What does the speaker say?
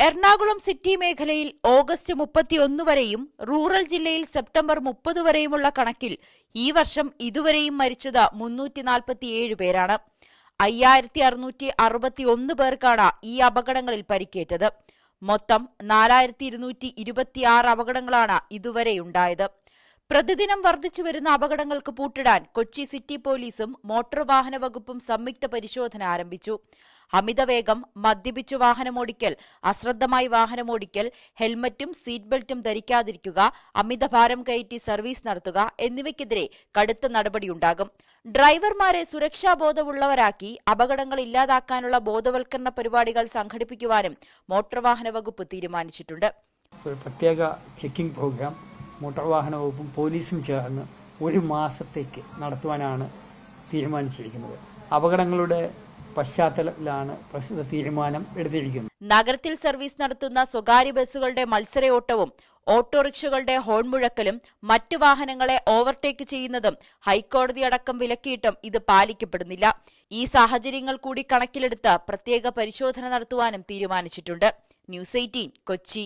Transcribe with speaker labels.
Speaker 1: Ernakulam city മേഖലയിൽ August 31 വരെയും rural ജില്ലയിൽ സെപ്റ്റംബർ 30 വരെയുമുള്ള കണക്കിൽ ഈ വർഷം ഇതുവരെയും മരിച്ചത് 347 പേരാണ്. 5661 പേർക്കാണ് ഈ അപകടങ്ങളിൽ പരിക്കേറ്റത്. മൊത്തം 4226 അപകടങ്ങളാണ് ഇതുവരെയുണ്ടായത്. പ്രതിദിനം വർദ്ധിച്ചുവരുന്ന അപകടങ്ങൾക്ക് പൂട്ടിടാൻ കൊച്ചി സിറ്റി പോലീസും മോട്ടോർ വാഹന വകുപ്പും സംയുക്ത പരിശോധന ആരംഭിച്ചു. അമിതവേഗം, മദ്യപിച്ചു വാഹനമോടിക്കൽ, അശ്രദ്ധമായി വാഹനമോടിക്കൽ, ഹെൽമറ്റും സീറ്റ് ബെൽറ്റും ധരിക്കാതിരിക്കുക, അമിതഭാരം കയറ്റി സർവീസ് നടത്തുക എന്നിവയ്ക്കെതിരെ കടുത്ത നടപടിയുണ്ടാകും. ഡ്രൈവർമാരെ സുരക്ഷാബോധമുള്ളവരാക്കി അപകടങ്ങൾ ഇല്ലാതാക്കാനുള്ള ബോധവൽക്കരണ പരിപാടികൾ സംഘടിപ്പിക്കുവാനും മോട്ടോർ വാഹന വകുപ്പ് തീരുമാനിച്ചിട്ടുണ്ട്.
Speaker 2: പ്രത്യേക ചെക്കിംഗ് പ്രോഗ്രാം മോട്ടോർ വാഹന വകുപ്പും പോലീസും ചേർന്ന് 1 മാസത്തേക്ക് നടത്തുവാനാണ് തീരുമാനിച്ചിരിക്കുന്നത്. അപകടങ്ങളുടെ പശ്ചാത്തലത്തിലാണ് പ്രസ്തുത തീരുമാനം എടുത്തിരിക്കുന്നത്.
Speaker 1: നഗരത്തിൽ സർവീസ് നടത്തുന്ന സ്വകാര്യ ബസ്സുകളുടെ മത്സരയോട്ടവും ഓട്ടോറിക്ഷകളുടെ ഹോൺ മുഴക്കലും മറ്റു വാഹനങ്ങളെ ഓവർടേക്ക് ചെയ്യുന്നതും ഹൈക്കോടതി അടക്കം വിലക്കിയിട്ടും ഇത് പാലിക്കപ്പെടുന്നില്ല. ഈ സാഹചര്യങ്ങൾ കൂടി കണക്കിലെടുത്ത് പ്രത്യേക പരിശോധന നടത്തുവാനും തീരുമാനിച്ചിട്ടുണ്ട്. ന്യൂസ് 18 കൊച്ചി.